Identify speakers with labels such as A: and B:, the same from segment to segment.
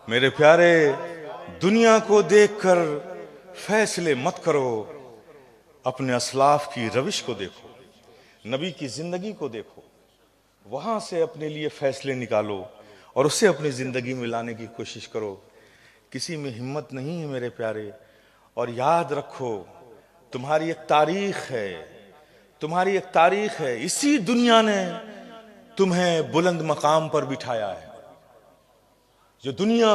A: मेरे प्यारे, दुनिया को देखकर फैसले मत करो, अपने असलाफ की रविश को देखो, नबी की जिंदगी को देखो, वहां से अपने लिए फैसले निकालो और उसे अपनी जिंदगी में लाने की कोशिश करो। किसी में हिम्मत नहीं है मेरे प्यारे। और याद रखो, तुम्हारी एक तारीख है, तुम्हारी एक तारीख है। इसी दुनिया ने तुम्हें बुलंद मकाम पर बिठाया है। जो दुनिया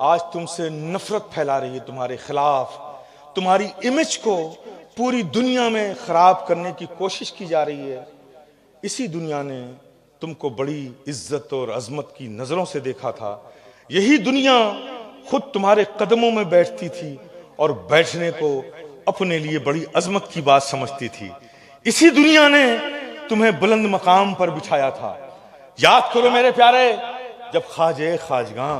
A: आज तुमसे नफरत फैला रही है, तुम्हारे खिलाफ, तुम्हारी इमेज को पूरी दुनिया में खराब करने की कोशिश की जा रही है, इसी दुनिया ने तुमको बड़ी इज्जत और अजमत की नजरों से देखा था। यही दुनिया खुद तुम्हारे कदमों में बैठती थी और बैठने को अपने लिए बड़ी अजमत की बात समझती थी। इसी दुनिया ने तुम्हें बुलंद मकाम पर बिठाया था। याद करो मेरे प्यारे, जब ख्वाजे खाजगां,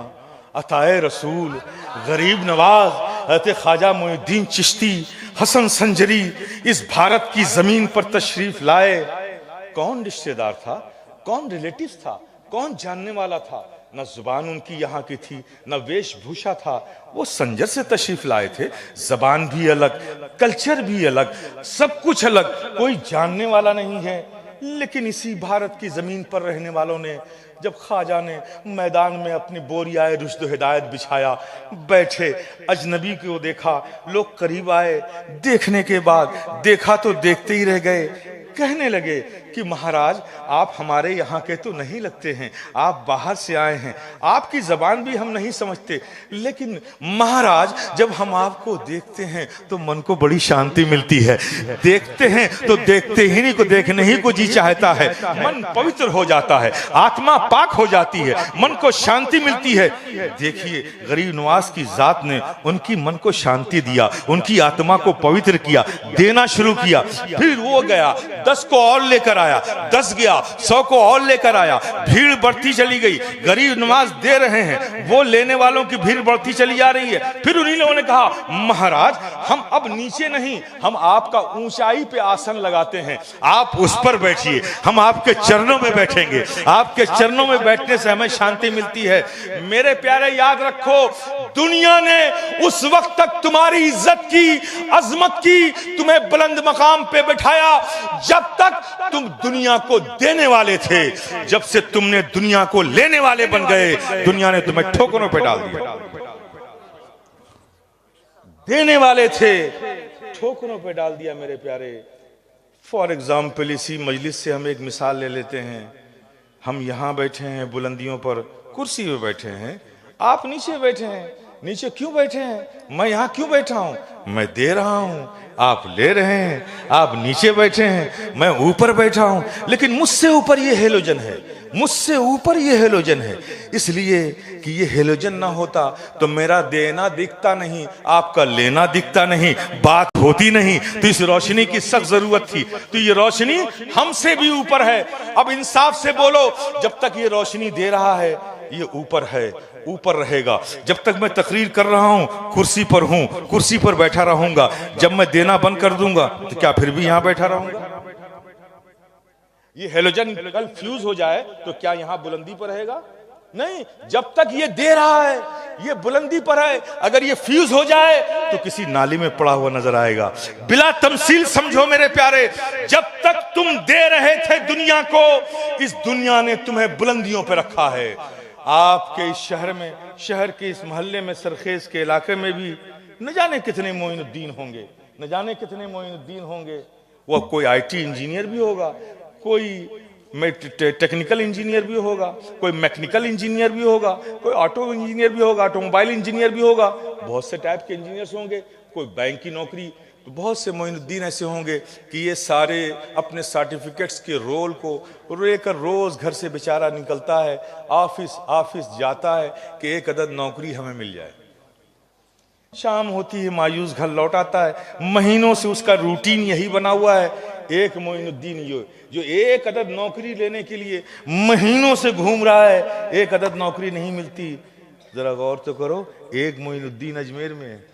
A: अताए रसूल, गरीब नवाज हज़रत ख्वाजा मोइनुद्दीन चिश्ती, हसन संजरी इस भारत की जमीन पर तशरीफ लाए, कौन रिश्तेदार था, कौन रिलेटिव था, कौन जानने वाला था? न जुबान उनकी यहाँ की थी, न वेशभूषा था। वो संजर से तशरीफ लाए थे, जबान भी अलग, कल्चर भी अलग, सब कुछ अलग, कोई जानने वाला नहीं है। लेकिन इसी भारत की जमीन पर रहने वालों ने, जब ख्वाजा ने मैदान में अपनी बोरियाए रुश्द हिदायत बिछाया, बैठे, अजनबी को देखा, लोग करीब आए, देखने के बाद देखा तो देखते ही रह गए। कहने लगे कि महाराज, आप हमारे यहाँ के तो नहीं लगते हैं, आप बाहर से आए हैं, आपकी जबान भी हम नहीं समझते, लेकिन महाराज जब हम आपको देखते हैं तो मन को बड़ी शांति मिलती है। देखते हैं तो देखते ही नहीं को देखने ही को जी चाहता है, मन पवित्र हो जाता है, आत्मा पाक हो जाती है, मन को शांति मिलती है। देखिए, गरीब नवाज की जात ने उनकी मन को शांति दिया, उनकी आत्मा को पवित्र किया, देना शुरू किया। फिर वो गया, 10 को और लेकर आया, 10 गया, 100 को और लेकर आया, भीड़ बढ़ती चली गई। गरीब नवाज दे रहे हैं, वो लेने वालों की भीड़ बढ़ती चली जा रही है। फिर उन्हीं लोगों ने कहा, महाराज हम अब नीचे नहीं, हम आपका ऊंचाई पे आसन लगाते हैं, आप उस पर बैठिए, हम आपके चरणों में बैठेंगे, आपके चरणों में बैठने से हमें शांति मिलती है। मेरे प्यारे, याद रखो, दुनिया ने उस वक्त तक तुम्हारी इज्जत की, अजमत की, तुम्हें बुलंद मकाम पे बैठाया जब तक तुम दुनिया को देने वाले थे। जब से तुमने दुनिया को लेने वाले बन गए, दुनिया ने तुम्हें ठोकरों पे डाल दिया। देने वाले थे, ठोकरों पे डाल दिया। मेरे प्यारे, फॉर एग्जाम्पल इसी मजलिस से हम एक मिसाल ले लेते हैं। हम यहां बैठे हैं बुलंदियों पर, कुर्सी पे बैठे हैं, आप नीचे बैठे हैं। नीचे क्यों बैठे हैं? मैं यहां क्यों बैठा हूं? मैं दे रहा हूं, आप ले रहे हैं। आप नीचे बैठे हैं, मैं ऊपर बैठा हूं, लेकिन मुझसे ऊपर ये हेलोजन है, मुझसे ऊपर ये हेलोजन है। इसलिए कि ये हेलोजन ना होता तो मेरा देना दिखता नहीं, आपका लेना दिखता नहीं, बात होती नहीं। तो इस रोशनी की सख्त जरूरत थी। तो ये रोशनी हमसे भी ऊपर है। अब इंसाफ से बोलो, जब तक ये रोशनी दे रहा है, ये ऊपर है, ऊपर रहेगा। जब तक मैं तकरीर कर रहा हूं, कुर्सी पर हूं, कुर्सी पर बैठा रहूंगा। जब मैं देना बंद कर दूंगा तो क्या फिर भी यहां बैठा रहूंगा? ये हेलोजन कल फ्यूज हो जाए तो क्या यहां बुलंदी पर रहेगा? नहीं, जब तक ये दे रहा है, ये बुलंदी पर है। अगर ये फ्यूज हो जाए तो किसी नाली में पड़ा हुआ नजर आएगा। बिला तमसील समझो मेरे प्यारे, जब तक तुम दे रहे थे दुनिया को, इस दुनिया ने तुम्हें बुलंदियों पर रखा है। आपके इस शहर में, शहर के इस मोहल्ले में, सरखेज के इलाके में भी न जाने कितने मोइनुद्दीन होंगे, न जाने कितने मोइनुद्दीन होंगे। वो कोई आईटी इंजीनियर भी होगा, कोई टेक्निकल इंजीनियर भी होगा, कोई मैकेनिकल इंजीनियर भी होगा, कोई ऑटो इंजीनियर भी होगा, ऑटोमोबाइल इंजीनियर भी होगा। बहुत से टाइप के इंजीनियर्स होंगे, कोई बैंक की नौकरी। तो बहुत से मोइनुद्दीन ऐसे होंगे कि ये सारे अपने सर्टिफिकेट्स के रोल को लेकर रोज घर से बेचारा निकलता है, ऑफिस जाता है कि एक अदद नौकरी हमें मिल जाए। शाम होती है, मायूस घर लौट आता है। महीनों से उसका रूटीन यही बना हुआ है। एक मोइनुद्दीन जो एक अदद नौकरी लेने के लिए महीनों से घूम रहा है, एक अदद नौकरी नहीं मिलती। जरा गौर तो करो, एक मोइनुद्दीन अजमेर में है,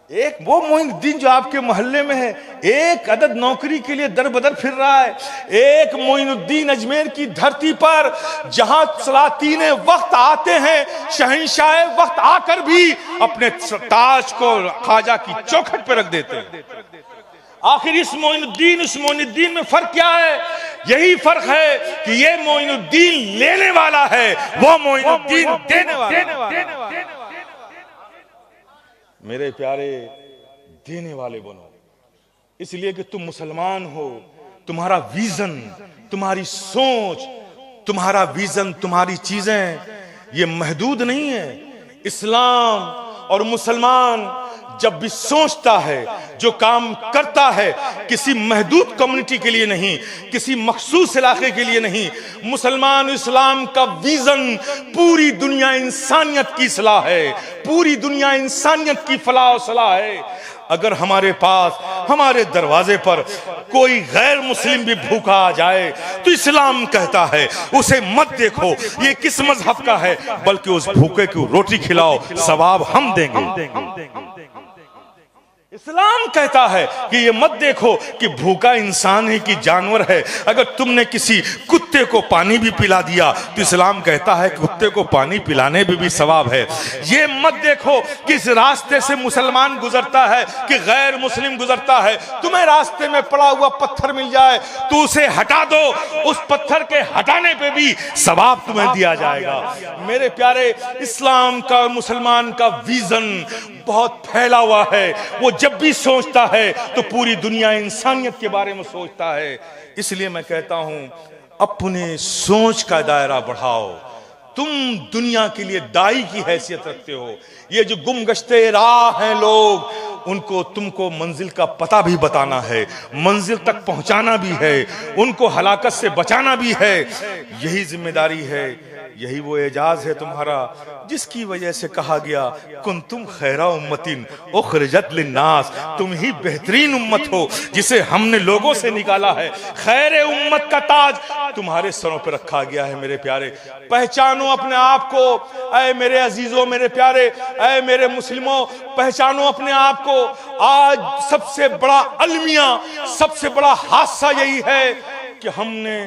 A: एक वो मोइनुद्दीन जो आपके मोहल्ले में है, एक अदद नौकरी के लिए दर बदर फिर रहा है। एक मोइनुद्दीन अजमेर की धरती पर जहां सलातीन वक्त आते हैं, शहंशाह वक्त आकर भी अपने ताज को ख्वाजा की चौखट पर रख देते हैं। आखिर इस मोइनुद्दीन में फर्क क्या है? यही फर्क है कि ये मोइनुद्दीन लेने वाला है, वो मोइनुद्दीन देने वाला। मेरे प्यारे, देने वाले बनो, इसलिए कि तुम मुसलमान हो। तुम्हारा विजन, तुम्हारी सोच, तुम्हारा विजन, तुम्हारी चीजें ये महदूद नहीं है। इस्लाम और मुसलमान जब भी सोचता है, जो काम करता है, किसी महदूद कम्युनिटी के लिए नहीं, किसी मखसूस इलाके के लिए नहीं। मुसलमान इस्लाम का विजन पूरी दुनिया इंसानियत की इस्लाह है, पूरी दुनिया इंसानियत की फलाह और सलाह है। अगर हमारे पास, हमारे दरवाजे पर कोई गैर मुस्लिम भी भूखा आ जाए तो इस्लाम कहता है उसे मत देखो ये किस मजहब का है, बल्कि उस भूखे को रोटी खिलाओ, सवाब हम देंगे। इस्लाम कहता है कि ये मत देखो कि भूखा इंसान है कि जानवर है। अगर तुमने किसी कुत्ते को पानी भी पिला दिया तो इस्लाम कहता है कि कुत्ते को पानी पिलाने में भी सवाब है। ये मत देखो कि इस रास्ते से मुसलमान गुजरता है कि गैर मुस्लिम गुजरता है। तुम्हें रास्ते में पड़ा हुआ पत्थर मिल जाए तो उसे हटा दो, उस पत्थर के हटाने पे भी सवाब तुम्हें दिया जाएगा। मेरे प्यारे, इस्लाम का और मुसलमान का विजन बहुत फैला हुआ है। वो जब भी सोचता है तो पूरी दुनिया इंसानियत के बारे में सोचता है। इसलिए मैं कहता हूं, अपने सोच का दायरा बढ़ाओ। तुम दुनिया के लिए दाई की हैसियत रखते हो। ये जो गुमगश्ते राह हैं लोग, उनको तुमको मंजिल का पता भी बताना है, मंजिल तक पहुंचाना भी है, उनको हलाकत से बचाना भी है। यही जिम्मेदारी है, यही वो एजाज है तुम्हारा जिसकी वजह से कहा गया कुंतुम खैरा उम्मतिन उखरिजत लिन्नास, तुम ही बेहतरीन उम्मत हो जिसे हमने लोगों से निकाला है। खैर उम्मत का ताज तुम्हारे सरों पर रखा गया है। मेरे प्यारे, पहचानो अपने आप को। ऐ मेरे अजीजों, मेरे प्यारे, ऐ मेरे मुस्लिमों, पहचानो अपने आप को। आज सबसे बड़ा अलमिया, सबसे बड़ा हादसा यही है कि हमने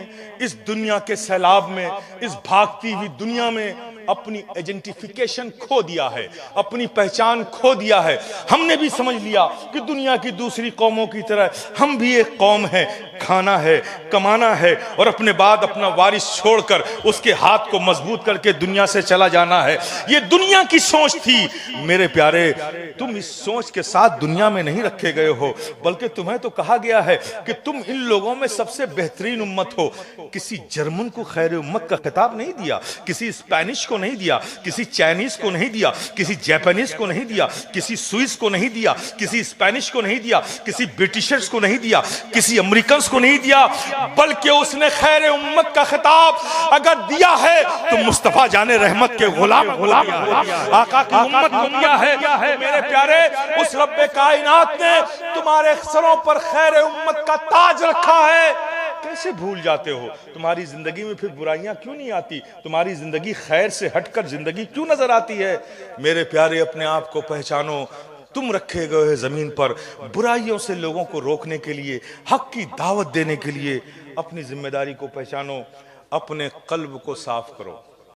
A: इस दुनिया के सैलाब में, इस भागती हुई दुनिया में अपनी आइडेंटिफिकेशन खो दिया है, अपनी पहचान खो दिया है। हमने भी समझ लिया कि दुनिया की दूसरी कौमों की तरह हम भी एक कौम है, खाना है, कमाना है और अपने बाद अपना वारिस छोड़कर उसके हाथ को मजबूत करके दुनिया से चला जाना है। ये दुनिया की सोच थी। मेरे प्यारे, तुम इस सोच के साथ दुनिया में नहीं रखे गए हो, बल्कि तुम्हें तो कहा गया है कि तुम इन लोगों में सबसे बेहतरीन उम्मत हो। किसी जर्मन को खैर उम्मत का खिताब नहीं दिया, किसी स्पेनिश को नहीं दिया, किसी चाइनीज को नहीं दिया, किसी जापानीज को नहीं दिया, किसी स्विस को नहीं दिया, किसी स्पेनिश को नहीं दिया, किसी ब्रिटिशर्स को नहीं दिया, किसी अमेरिकन को नहीं दिया, बल्कि उसने खैर उम्मत का खिताब अगर दिया है तो मुस्तफा जाने रहमत के गुलाम आका की उम्मत को दिया है। तो मेरे प्यारे, उस रब्बे कायनात ने तुम्हारे सरों पर खैर उम्मत का ताज रखा है। कैसे भूल जाते हो? तुम्हारी जिंदगी में फिर बुराइयां क्यों नहीं आती? तुम्हारी जिंदगी खैर से हटकर जिंदगी क्यों नजर आती है? मेरे प्यारे, अपने आप को पहचानो। तुम रखे गए जमीन पर बुराइयों से लोगों को रोकने के लिए, हक की दावत देने के लिए। अपनी जिम्मेदारी को पहचानो, अपने कल्ब को साफ करो।